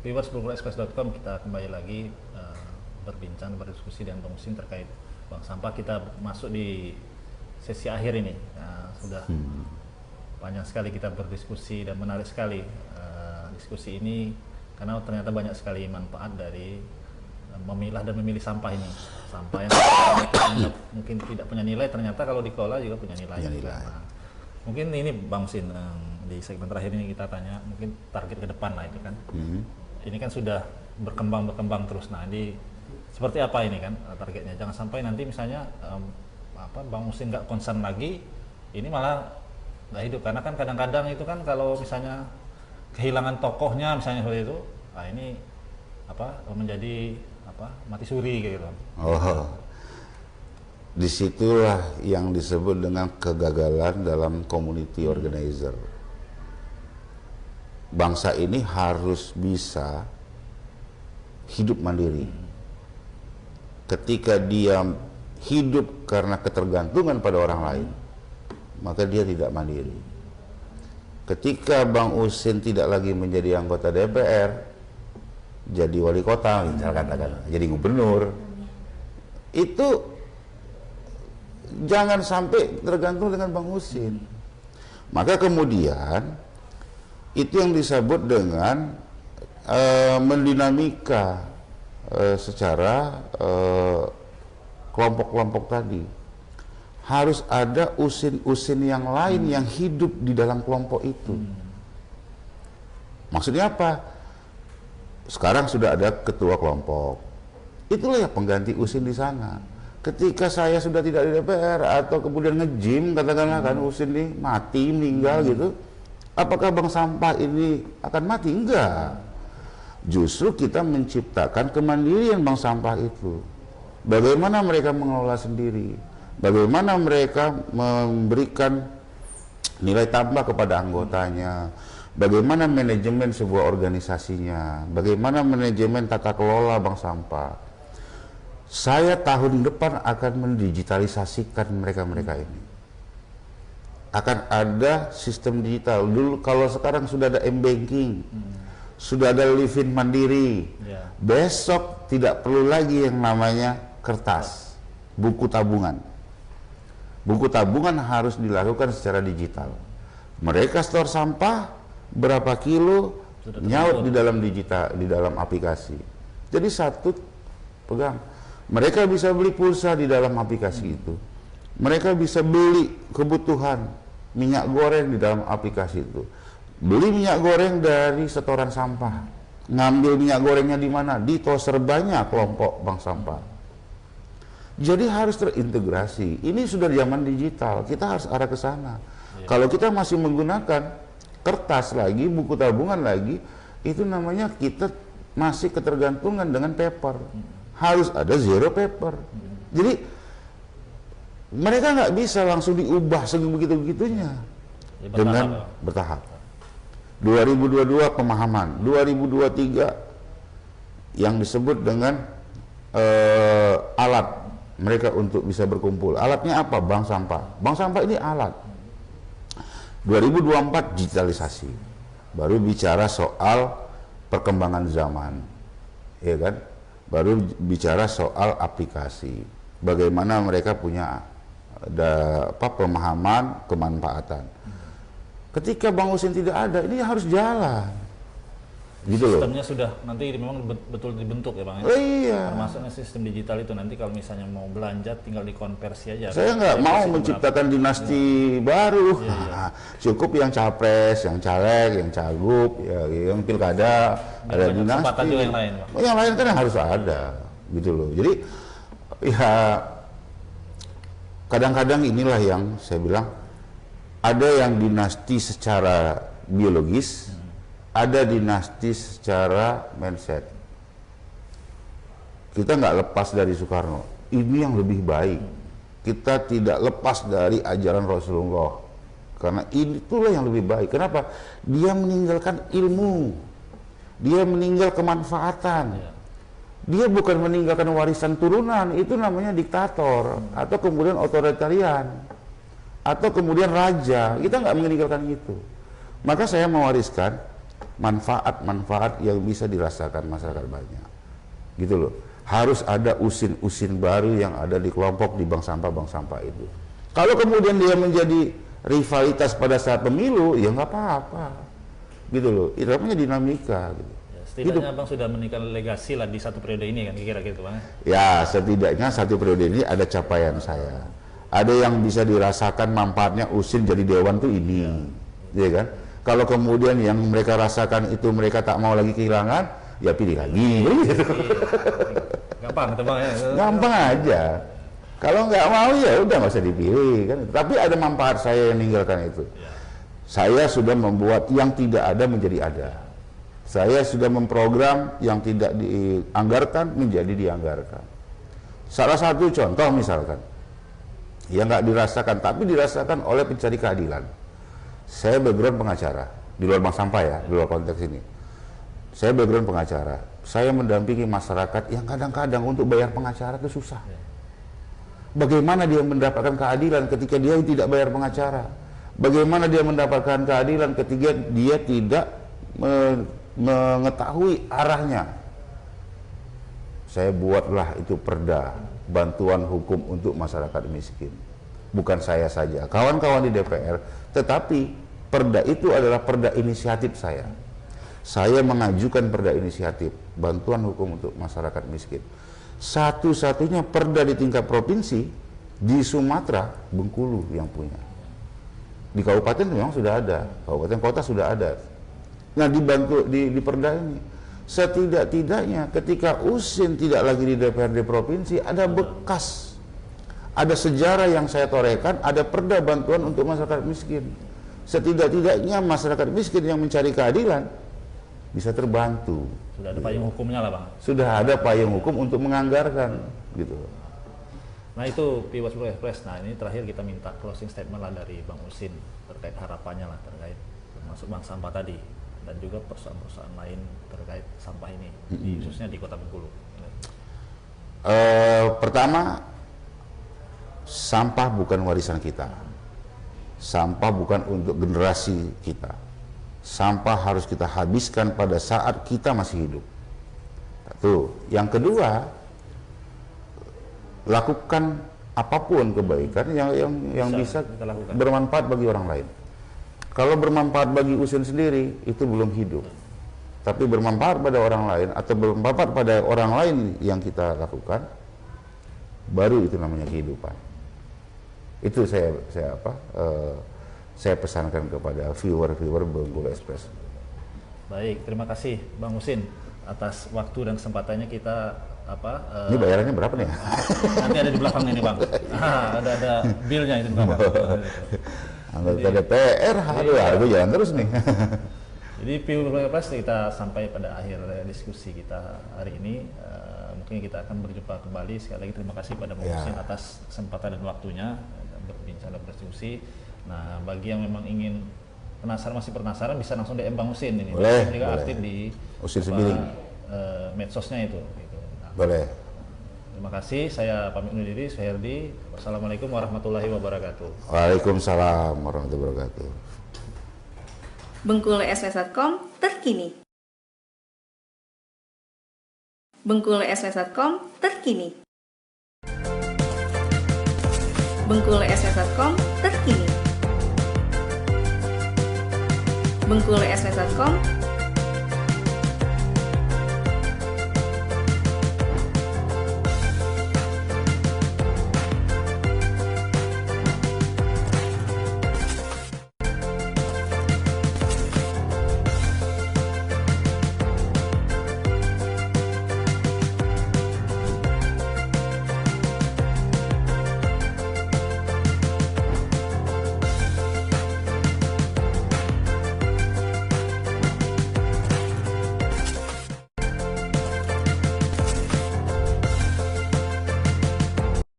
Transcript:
viewers bulgurexpress.com, kita kembali lagi berbincang, berdiskusi dengan Bang Husin terkait bank sampah. Kita masuk di sesi akhir ini. Sudah panjang sekali kita berdiskusi dan menarik sekali diskusi ini karena ternyata banyak sekali manfaat dari memilah dan memilih sampah ini. Sampah yang mungkin tidak punya nilai, ternyata kalau dikelola juga punya nilai. Nah, mungkin ini Bang Husin, di segmen terakhir ini kita tanya mungkin target ke depan lah itu kan. Ini kan sudah berkembang terus. Nah, seperti apa ini kan targetnya? Jangan sampai nanti misalnya Bang Husin nggak concern lagi, ini malah nggak hidup, karena kan kadang-kadang itu kan kalau misalnya kehilangan tokohnya misalnya seperti itu, nah ini menjadi mati suri gitu. Disitulah yang disebut dengan kegagalan dalam community organizer. Bangsa ini harus bisa hidup mandiri. Ketika dia hidup karena ketergantungan pada orang lain, maka dia tidak mandiri. Ketika Bang Husin tidak lagi menjadi anggota DPR, jadi wali kota misalkan, jadi gubernur, itu jangan sampai tergantung dengan Bang Husin. Maka kemudian itu yang disebut dengan mendinamika secara kelompok-kelompok tadi. Harus ada usin-usin yang lain yang hidup di dalam kelompok itu. Maksudnya apa? Sekarang sudah ada ketua kelompok. Itulah yang pengganti usin di sana. Ketika saya sudah tidak di DPR atau kemudian nge-gym, katakanlah kan usin ini mati, meninggal gitu, apakah bank sampah ini akan mati? Enggak. Justru kita menciptakan kemandirian bank sampah itu. Bagaimana mereka mengelola sendiri, bagaimana mereka memberikan nilai tambah kepada anggotanya, bagaimana manajemen sebuah organisasinya, bagaimana manajemen tata kelola bank sampah. Saya tahun depan akan mendigitalisasikan mereka-mereka ini. Akan ada sistem digital. Dulu kalau sekarang sudah ada m-banking, sudah ada livin mandiri. Besok tidak perlu lagi yang namanya kertas, buku tabungan. Buku tabungan harus dilakukan secara digital. Mereka store sampah berapa kilo, nyaut di dalam digital, di dalam aplikasi. Jadi satu pegang. Mereka bisa beli pulsa di dalam aplikasi itu. Mereka bisa beli kebutuhan minyak goreng di dalam aplikasi itu. Beli minyak goreng dari setoran sampah. Ngambil minyak gorengnya di mana? Di toser banyak kelompok bank sampah. Jadi harus terintegrasi. Ini sudah zaman digital. Kita harus arah ke sana. Kalau kita masih menggunakan kertas lagi, buku tabungan lagi, itu namanya kita masih ketergantungan dengan paper. Harus ada zero paper. Jadi mereka nggak bisa langsung diubah sebegitu-begitunya. Dengan bertahap. 2022 pemahaman, 2023 yang disebut dengan alat mereka untuk bisa berkumpul. Alatnya apa? Bank sampah. Bank sampah ini alat. 2024 digitalisasi. Baru bicara soal perkembangan zaman. Ya kan? Baru bicara soal aplikasi, bagaimana mereka punya pemahaman, kemanfaatan. Ketika Bang Husin tidak ada, ini harus jalan. Gitu loh. Sistemnya sudah nanti memang betul dibentuk ya Bang. Iya. Termasuknya sistem digital itu nanti kalau misalnya mau belanja tinggal dikonversi aja. Saya nggak mau menciptakan dinasti baru. Cukup yang capres, yang caleg, yang cagup, ya, yang pilkada, ada dinasti. Juga yang lain, Bang. Yang lain kan harus ada, gitu loh. Jadi ya kadang-kadang inilah yang saya bilang, ada yang dinasti secara biologis, ada dinasti secara mindset. Kita nggak lepas dari Soekarno. Ini yang lebih baik. Kita tidak lepas dari ajaran Rasulullah. Karena itulah yang lebih baik. Kenapa? Dia meninggalkan ilmu. Dia meninggal kemanfaatan. Dia bukan meninggalkan warisan turunan. Itu namanya diktator. Atau kemudian otoritarian. Atau kemudian raja. Kita nggak meninggalkan itu. Maka saya mewariskan manfaat-manfaat yang bisa dirasakan masyarakat banyak. Gitu loh. Harus ada usin-usin baru yang ada di kelompok di bank sampah itu. Kalau kemudian dia menjadi rivalitas pada saat pemilu, ya nggak apa-apa. Gitu loh. Itu namanya dinamika. Gitu. Ya, setidaknya Bang sudah meninggalkan legasi lah di satu periode ini kan, kira-kira gitu Bang. Ya, setidaknya satu periode ini ada capaian saya. Ada yang bisa dirasakan manfaatnya usin jadi dewan tuh ini. Ya kan? Kalau kemudian yang mereka rasakan itu mereka tak mau lagi kehilangan, ya pilih lagi. Gitu. Gampang itu Bang ya. Gampang aja. Kalau nggak mau ya udah nggak usah dipilih kan. Tapi ada manfaat saya yang meninggalkan itu. Saya sudah membuat yang tidak ada menjadi ada. Saya sudah memprogram yang tidak dianggarkan menjadi dianggarkan. Salah satu contoh misalkan, yang nggak dirasakan tapi dirasakan oleh pencari keadilan. Saya background pengacara di luar bank sampah ya, di luar konteks ini. Saya background pengacara. Saya mendampingi masyarakat yang kadang-kadang untuk bayar pengacara itu susah. Bagaimana dia mendapatkan keadilan ketika dia tidak bayar pengacara? Bagaimana dia mendapatkan keadilan ketika dia tidak mengetahui arahnya? Saya buatlah itu perda bantuan hukum untuk masyarakat miskin. Bukan saya saja, kawan-kawan di DPR, tetapi perda itu adalah perda inisiatif saya. Saya mengajukan perda inisiatif bantuan hukum untuk masyarakat miskin. Satu-satunya perda di tingkat provinsi di Sumatera, Bengkulu yang punya. Di kabupaten memang sudah ada, kabupaten kota sudah ada. Nah, dibantu di perda ini, setidak-tidaknya ketika usin tidak lagi di DPRD provinsi, ada bekas, ada sejarah yang saya torehkan, ada perda bantuan untuk masyarakat miskin. Setidak-tidaknya masyarakat miskin yang mencari keadilan bisa terbantu. Sudah ada payung hukumnya lah Bang. Sudah ada payung hukum untuk menganggarkan, gitu. Nah itu Piwas Blue Express. Nah ini terakhir kita minta closing statement lah dari Bang Usin terkait harapannya lah terkait termasuk bank sampah tadi dan juga perusahaan-perusahaan lain terkait sampah ini, khususnya di Kota Bengkulu. Pertama, sampah bukan warisan kita. Sampah bukan untuk generasi kita. Sampah harus kita habiskan pada saat kita masih hidup. Satu. Yang kedua, lakukan apapun kebaikan yang bisa bermanfaat bagi orang lain. Kalau bermanfaat bagi usin sendiri, itu belum hidup. Tapi bermanfaat pada orang lain atau bermanfaat pada orang lain yang kita lakukan, baru itu namanya kehidupan. Itu saya pesankan kepada viewer Bengkulu Express. Baik, terima kasih Bang Usin atas waktu dan kesempatannya kita ini bayarannya berapa nih? Nanti ada di belakang ini Bang. Ada bilnya itu Bang. Anggota DPR, aduh jalan terus nih. Jadi Pilpres kita sampai pada akhir diskusi kita hari ini. Mungkin kita akan berjumpa kembali. Sekali lagi terima kasih pada Bang Usin atas kesempatan dan waktunya berbincang dan berdiskusi. Nah, bagi yang memang ingin masih penasaran bisa langsung DM Bang Usin ini. Boleh, juga boleh. aktif di Usin Sembiling. Medsosnya itu. Gitu. Nah, boleh. Terima kasih. Saya pamit undur diri. Saya Herdi. Wassalamualaikum warahmatullahi wabarakatuh. Waalaikumsalam warahmatullahi wabarakatuh. Bengkulu Express.com terkini. Bengkulu Express.com terkini. Bengkulu Express.com terkini. Bengkulu Express.com